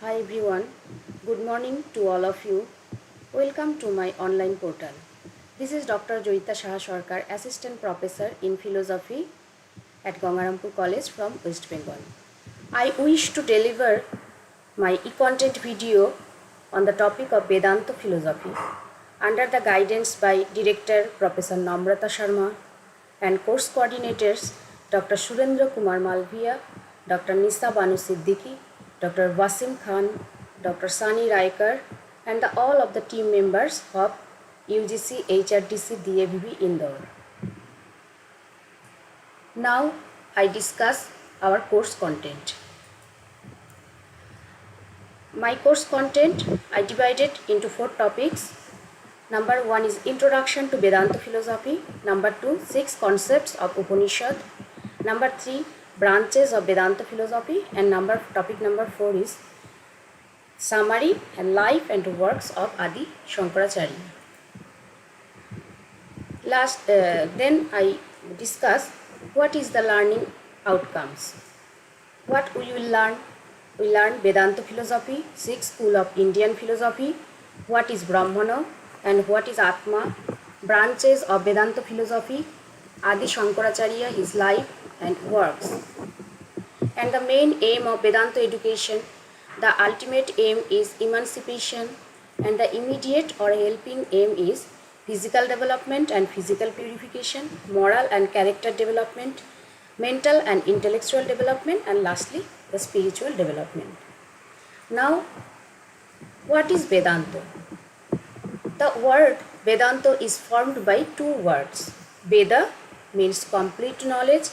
Hi everyone, good morning to all of you. Welcome to my online portal. This is Dr.JAYEETA, Assistant Professor in Philosophy at Gangarampur College from West Bengal. I wish to deliver my e-content video on the topic of Vedanta philosophy under the guidance by Director Professor Namrata Sharma and course coordinators Dr. Surendra Kumar Malviya, Dr. Nisa Banu Siddiqui, Dr. Wasim Khan, Dr. Sani Raikar, and all of the team members of UGC-HRDC DAVV INDORE. Now I discuss our course content. My course content I divided into 4 topics. Number 1 is Introduction to Vedanta Philosophy. Number 2, 6 concepts of Upanishad. Number 3, branches of Vedanta philosophy. And topic number 4 is summary and life and works of Adi Shankaracharya. Then I discuss what is the learning outcomes. What we will learn? We learn Vedanta philosophy, 6 school of Indian philosophy, what is Brahmana and what is Atma, branches of Vedanta philosophy, Adi Shankaracharya, his life and works. And the main aim of Vedanta education, the ultimate aim is emancipation, and the immediate or helping aim is physical development and physical purification, moral and character development, mental and intellectual development, and lastly the spiritual development. Now, what is Vedanta? The word Vedanta is formed by 2 words. Veda means complete knowledge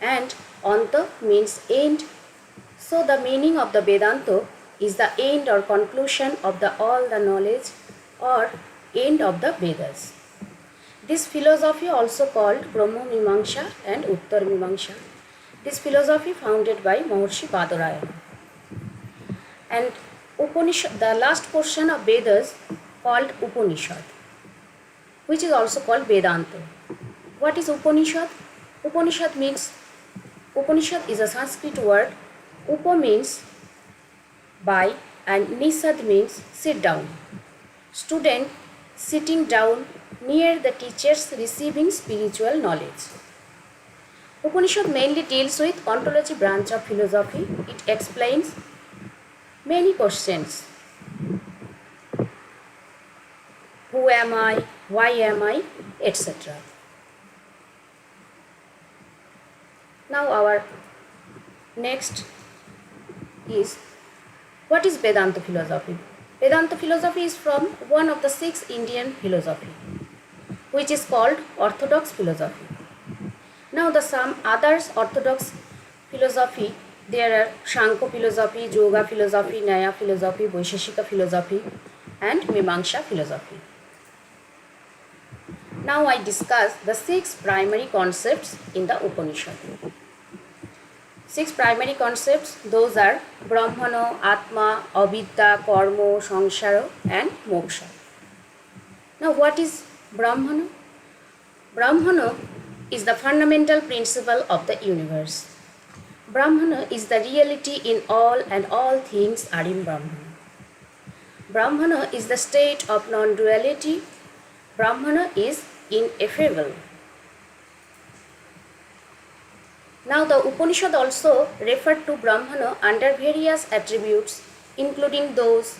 and Anta means end. So the meaning of the Vedanta is the end or conclusion of all the knowledge or end of the Vedas. This philosophy also called Brahma Mimamsa and Uttar Mimamsa. This philosophy founded by Maharishi Badarayana. And Upanishad, the portion portion of Vedas called Upanishad, which is also called Vedanta. What is Upanishad? Upanishad is a Sanskrit word. Upa means by and Nishad means sit down. Student sitting down near the teachers receiving spiritual knowledge. Upanishad mainly deals with ontology branch of philosophy. It explains many questions. Who am I? Why am I? Etc. Now our next is, what is Vedanta philosophy? Vedanta philosophy is from one of the 6 Indian philosophy, which is called Orthodox philosophy. Now some others orthodox philosophy, there are Shankha philosophy, Yoga philosophy, Nyaya philosophy, Vaisheshika philosophy and Mimamsa philosophy. Now I discuss the 6 primary concepts in the Upanishad. 6 primary concepts, those are Brahmana, Atma, Avidya, Karma, Samsara and Moksha. Now what is Brahmana? Brahmana is the fundamental principle of the universe. Brahmana is the reality in all and all things are in Brahmana. Brahmana is the state of non-duality. Brahmana is ineffable. Now the Upanishad also referred to Brahmana under various attributes, including those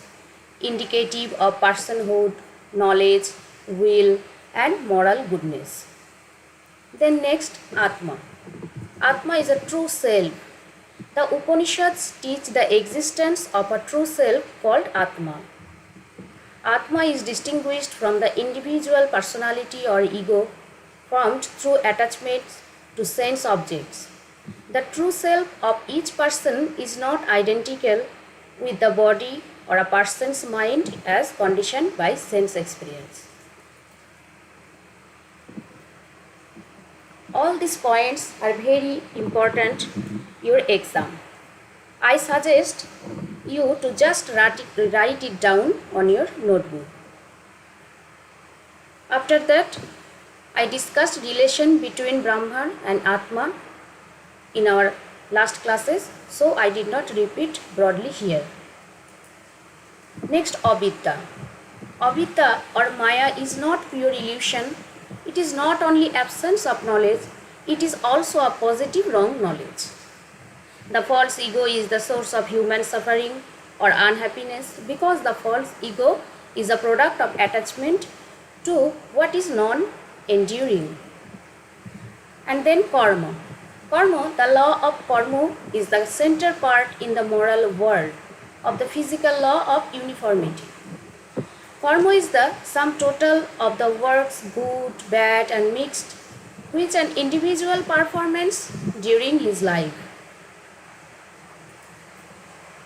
indicative of personhood, knowledge, will and moral goodness. Then next, Atma. Atma is a true self. The Upanishads teach the existence of a true self called Atma. Atma is distinguished from the individual personality or ego formed through attachments to sense objects. The true self of each person is not identical with the body or a person's mind as conditioned by sense experience. All these points are very important in your exam. I suggest you to just write it down on your notebook. After that, I discussed relation between Brahman and Atma in our last classes, so I did not repeat broadly here. Next, avidya. Avidya or Maya is not pure illusion. It is not only absence of knowledge, it is also a positive wrong knowledge. The false ego is the source of human suffering or unhappiness because the false ego is a product of attachment to what is non-enduring. And then karma. Karma, the law of karma, is the center part in the moral world of the physical law of uniformity. Karma is the sum total of the works, good, bad, and mixed, which an individual performs during his life.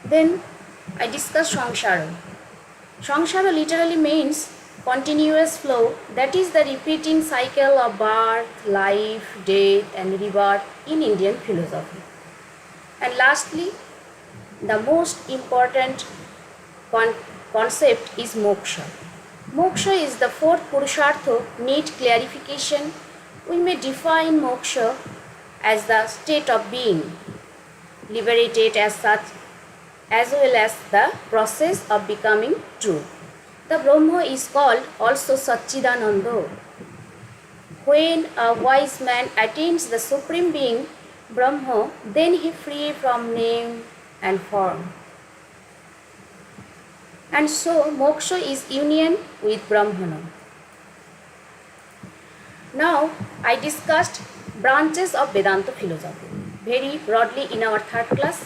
Then I discuss samsara. Samsara literally means continuous flow, that is the repeating cycle of birth, life, death, and rebirth in Indian philosophy. And lastly, the most important concept is moksha. Moksha is the fourth purushartha, need clarification. We may define moksha as the state of being, liberated as such, as well as the process of becoming true. The Brahma is called also Satchidananda. When a wise man attains the Supreme Being, Brahma, then he free from name and form. And so moksha is union with Brahmana. Now I discussed branches of Vedanta philosophy very broadly in our third class.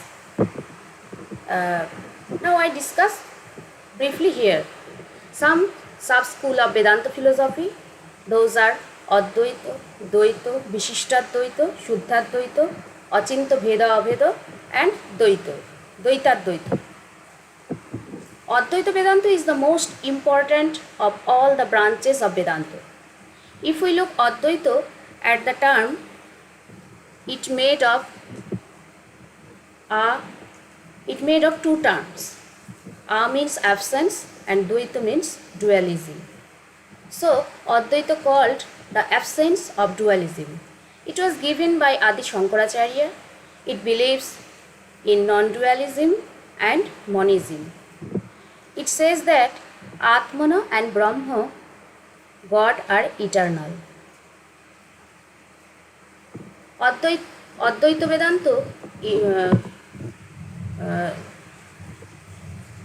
Now I discuss briefly here some sub-school of Vedanta philosophy. Those are Advaita, Dvaita, Vishishtadvaita, Shuddhadvaita, Achinta Bheda Abheda, and Dvaita, Dvaitadvaita. Advaita Vedanta is the most important of all the branches of Vedanta. If we look Advaita at the term, it made of two terms. A means absence and Dvaita means dualism. So Advaita called the absence of dualism. It was given by Adi Shankaracharya. It believes in non-dualism and monism. It says that Atmana and Brahma, God, are eternal. Advaita Vedanta,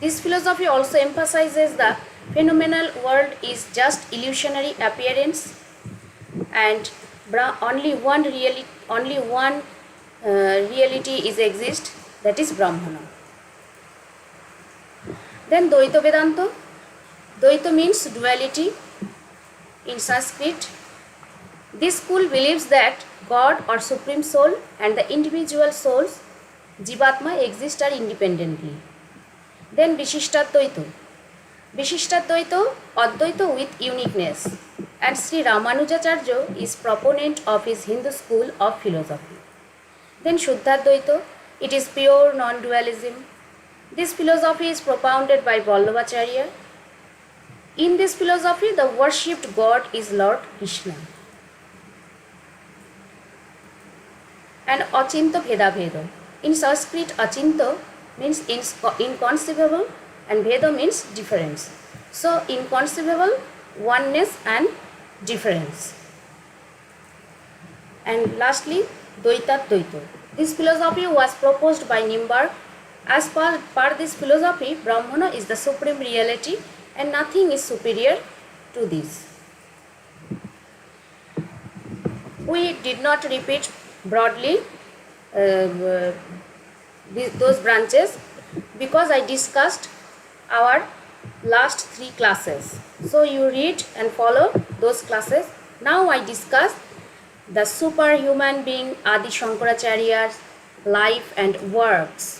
this philosophy also emphasizes the phenomenal world is just illusionary appearance and only one reality is exist, that is Brahmana. Then Dvaita Vedanta. Dvaita means duality in Sanskrit. This school believes that God or Supreme Soul and the individual souls, Jivatma, exist are independently. Then Vishishtadvaita. Vishishtadvaita, Advaita with uniqueness. And Sri Ramanujacharya is proponent of his Hindu school of philosophy. Then Shuddhadvaita, it is pure non-dualism. This philosophy is propounded by Vallabhacharya. In this philosophy, the worshipped God is Lord Krishna. And Achinta Bheda Bheda. In Sanskrit, Achinta means inconceivable and Bheda means difference. So, inconceivable, oneness and difference. And lastly, Dvaitadvaita. This philosophy was proposed by Nimbark. As per this philosophy, Brahmana is the supreme reality and nothing is superior to this. We did not repeat broadly those branches because I discussed our last 3 classes. So you read and follow those classes. Now I discuss the superhuman being Adi Shankaracharya's life and works.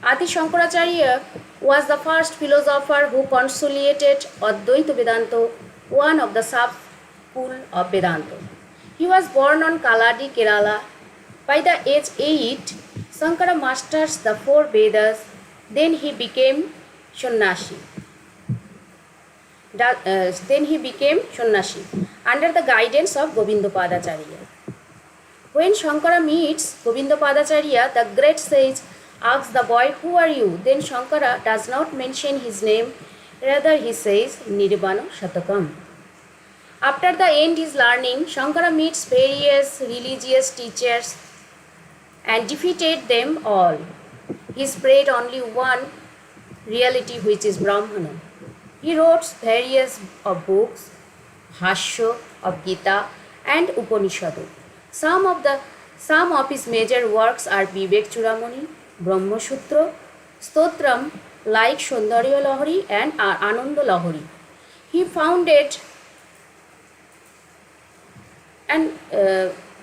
Adi Shankaracharya was the first philosopher who consolidated Advaita Vedanta, one of the sub-school of Vedanta. He was born on Kaladi, Kerala. By the age 8, Shankara masters the 4 Vedas. Then he became Sannyasi. Under the guidance of Govindapadacharya. When Shankara meets Govindapadacharya, the great sage asks the boy, "Who are you?" Then Shankara does not mention his name, rather he says, "Nirbano Shatakam." After the end his learning, Shankara meets various religious teachers and defeated them all. He spread only one reality, which is Brahmana. He wrote various books, Bhashya of Gita and Upanishadu. Some of his major works are Vivek Chudamani, Brahma Sutra, Stotram like Saundarya Lahari and Ananda Lahari. He founded, and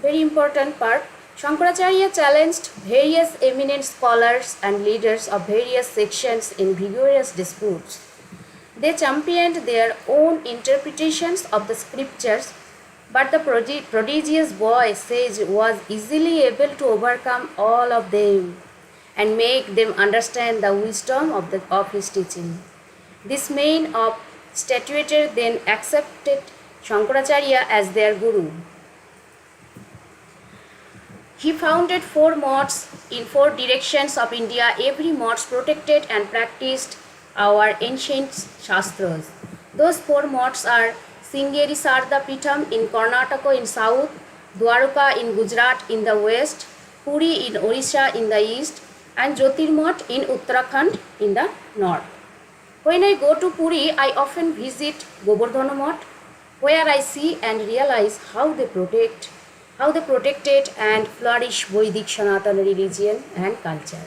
very important part, Shankaracharya challenged various eminent scholars and leaders of various sections in vigorous disputes. They championed their own interpretations of the scriptures, but the prodigious boy sage was easily able to overcome all of them and make them understand the wisdom of his teaching. This man of stature then accepted Shankaracharya as their guru. He founded 4 moths in 4 directions of India. Every moth protected and practiced our ancient Shastras. Those 4 moths are Singeri Sarda Pitham in Karnataka in south, Dwarka in Gujarat in the west, Puri in Orissa in the east, and Jyotirmath in Uttarakhand in the north. When I go to Puri, I often visit Govardhana Math, where I see and realize how they protected and flourish Vedic Sanatana religion and culture.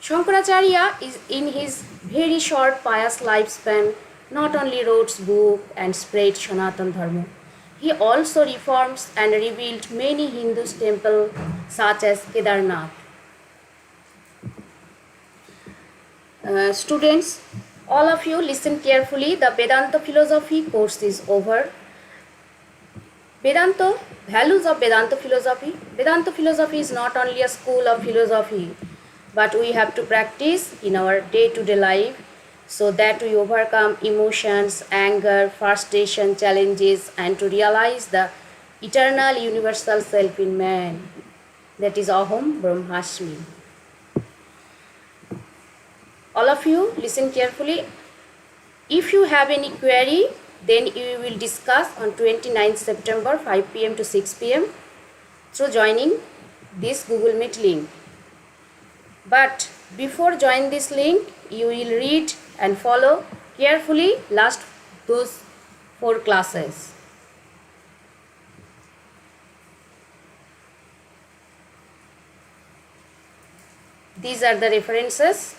Shankaracharya is in his very short pious lifespan not only wrote books and spread Sanatana Dharma, he also reforms and rebuilt many Hindu temples such as Kedarnath. Students, all of you listen carefully. The Vedanta philosophy course is over. Vedanta, values of Vedanta philosophy. Vedanta philosophy is not only a school of philosophy, but we have to practice in our day-to-day life so that we overcome emotions, anger, frustration, challenges, and to realize the eternal universal self in man. That is Aham Brahmasmi. All of you listen carefully. If you have any query, then we will discuss on 29th September 5 p.m. to 6 p.m. through joining this Google Meet link. But before joining this link, you will read and follow carefully those 4 classes. These are the references.